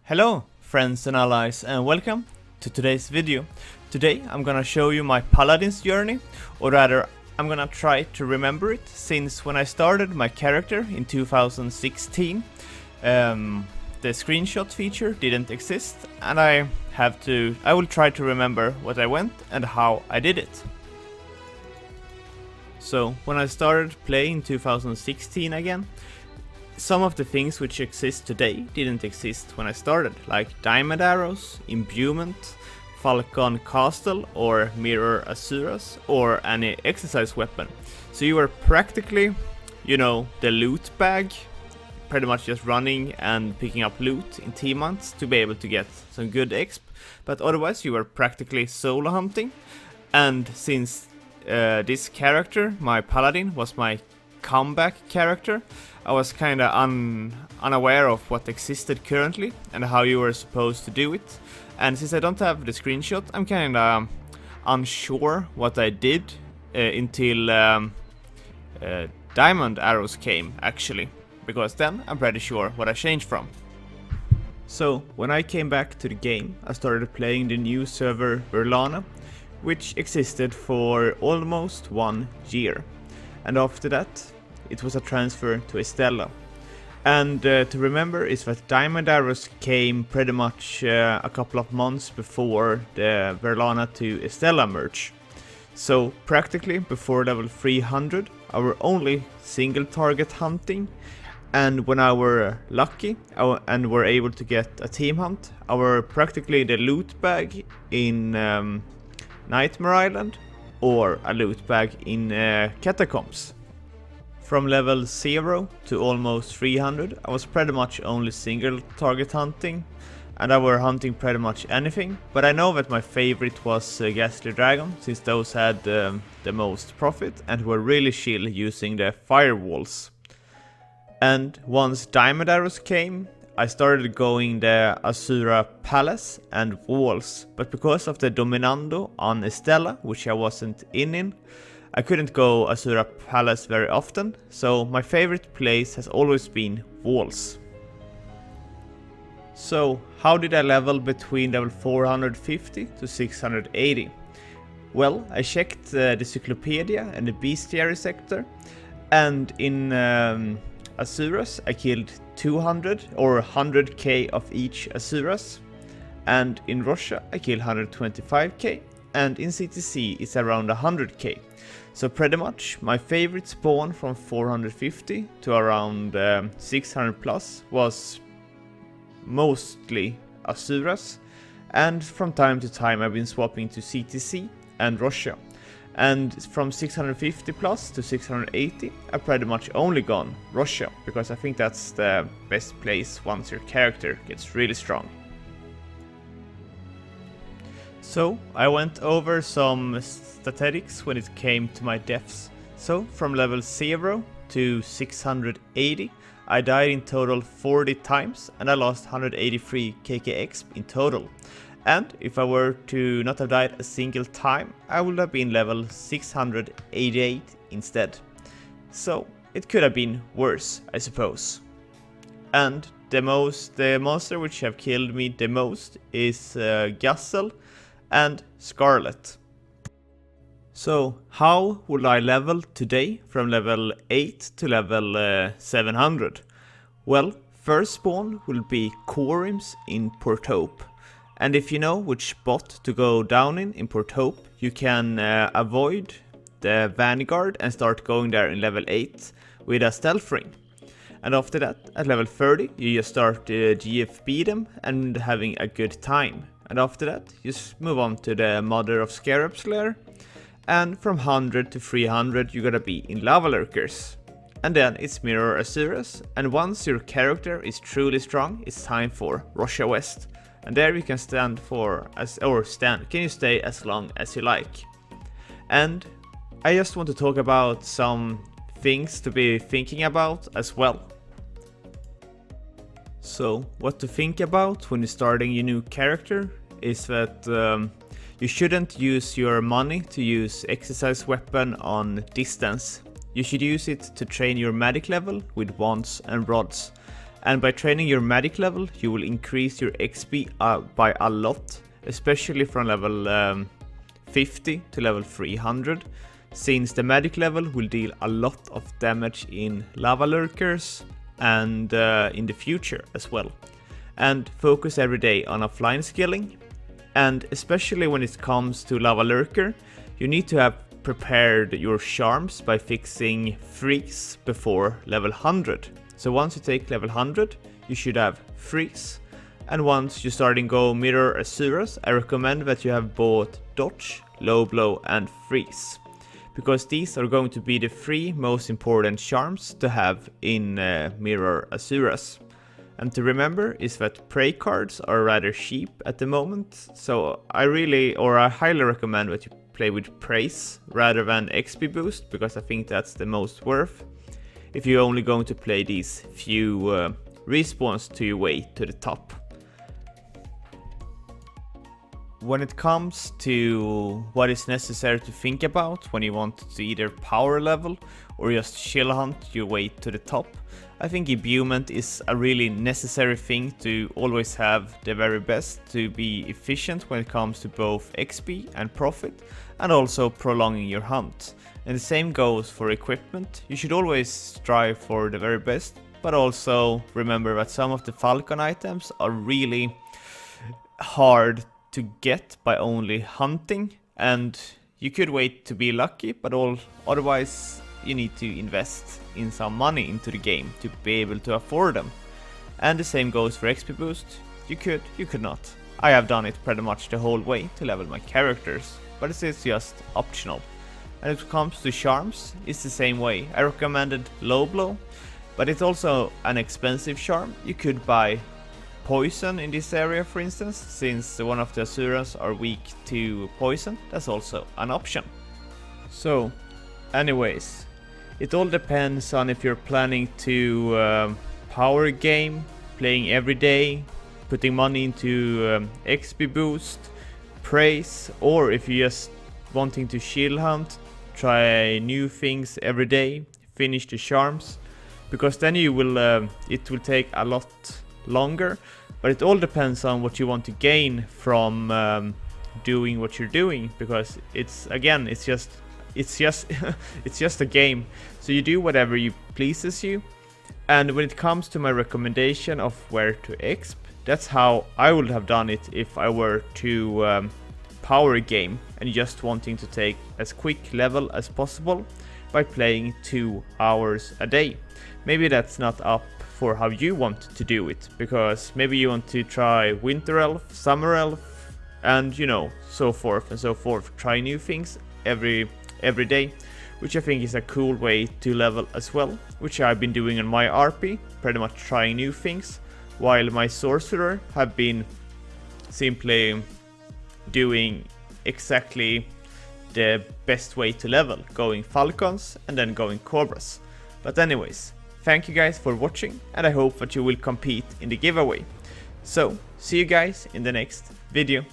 Hello friends and allies, and welcome to today's video. Today I'm gonna show you my Paladin's journey, or rather I'm gonna try to remember it, since when I started my character in 2016 the screenshot feature didn't exist, and I will try to remember what I went and how I did it. So when I started playing in 2016 again, some of the things which exist today didn't exist when I started, like diamond arrows, imbuement, falcon castle or mirror asuras, or any exercise weapon. So you were practically, the loot bag, pretty much just running and picking up loot in T-months to be able to get some good exp, but otherwise you were practically solo hunting. And since this character, my Paladin, was my comeback character, I was kinda unaware of what existed currently and how you were supposed to do it. And since I don't have the screenshot, I'm kinda unsure what I did until diamond arrows came, actually, because then I'm pretty sure what I changed from. So when I came back to the game, I started playing the new server Valona, which existed for almost 1 year. And after that, it was a transfer to Estella. And to remember is that diamond arrows came pretty much a couple of months before the Valona to Estella merge. So practically before level 300, I were only single target hunting, and when I were lucky and were able to get a team hunt, I were practically the loot bag in Nightmare Island or a loot bag in Catacombs. From level 0 to almost 300, I was pretty much only single target hunting, and I were hunting pretty much anything, but I know that my favorite was Ghastly Dragon, since those had the most profit and were really chill using the firewalls. And once diamond arrows came, I started going the Asura Palace and walls, but because of the Dominando on Estella, which I wasn't in, I couldn't go Asura Palace very often, so my favorite place has always been walls. So how did I level between level 450 to 680? Well, I checked the Cyclopedia and the Bestiary sector, and in Asuras I killed 200 or 100k of each Asuras, and in Russia I killed 125k, and in CTC it's around 100k. So pretty much my favorite spawn from 450 to around 600 plus was mostly Asuras, and from time to time I've been swapping to CTC and Russia. And from 650 plus to 680 I've pretty much only gone Russia, because I think that's the best place once your character gets really strong. So I went over some statistics when it came to my deaths. So from level 0 to 680 I died in total 40 times, and I lost 183 KKX in total. And if I were to not have died a single time, I would have been level 688 instead. So it could have been worse, I suppose. And the monster which have killed me the most is Guzzle and Scarlet. So how will I level today from level 8 to level 700? Well, first spawn will be Corims in Port Hope. And if you know which spot to go down in Port Hope, you can avoid the Vanguard and start going there in level 8 with a stealth ring. And after that, at level 30, you just start GFB them and having a good time. And after that, you just move on to the Mother of Scarabs lair. And from 100 to 300, you gotta be in Lava Lurkers. And then it's Mirror Asuras. And once your character is truly strong, it's time for Russia West. And there you can can you stay as long as you like. And I just want to talk about some things to be thinking about as well. So what to think about when you're starting your new character is that you shouldn't use your money to use exercise weapon on distance. You should use it to train your magic level with wands and rods. And by training your magic level, you will increase your XP by a lot, especially from level 50 to level 300, since the magic level will deal a lot of damage in lava lurkers and in the future as well. And focus every day on offline skilling, and especially when it comes to lava lurker, you need to have prepared your charms by fixing freeze before level 100. So once you take level 100, you should have freeze, and once you start in go mirror Asuras, I recommend that you have both dodge, low blow and freeze, because these are going to be the 3 most important charms to have in mirror Asuras. And to remember is that prey cards are rather cheap at the moment, so I highly recommend that you play with praise rather than XP boost, because I think that's the most worth if you're only going to play these few respawns to your way to the top. When it comes to what is necessary to think about when you want to either power level or just chill hunt your way to the top, I think imbuement is a really necessary thing to always have the very best to be efficient when it comes to both XP and profit, and also prolonging your hunt. And the same goes for equipment. You should always strive for the very best, but also remember that some of the Falcon items are really hard to get by only hunting, and you could wait to be lucky, but otherwise you need to invest in some money into the game to be able to afford them. And the same goes for XP boost. You could not. I have done it pretty much the whole way to level my characters, but it is just optional. And if it comes to charms, it's the same way. I recommended low blow, but it's also an expensive charm. You could buy poison in this area, for instance, since one of the Asuras are weak to poison. That's also an option. So anyways, it all depends on if you're planning to power game, playing every day, putting money into XP boost, praise, or if you're just wanting to shield hunt, try new things every day, finish the charms, because then you will it will take a lot longer. But it all depends on what you want to gain from doing what you're doing, because it's just it's just a game, so you do whatever pleases you. And when it comes to my recommendation of where to exp, that's how I would have done it if I were to power game and just wanting to take as quick level as possible by playing 2 hours a day. Maybe that's not up for how you want to do it, because maybe you want to try Winter Elf, Summer Elf, and so forth and so forth. Try new things every day, which I think is a cool way to level as well, which I've been doing on my RP, pretty much trying new things, while my sorcerer have been simply doing exactly the best way to level, going Falcons and then going Cobras. But anyways, thank you guys for watching, and I hope that you will compete in the giveaway. So see you guys in the next video.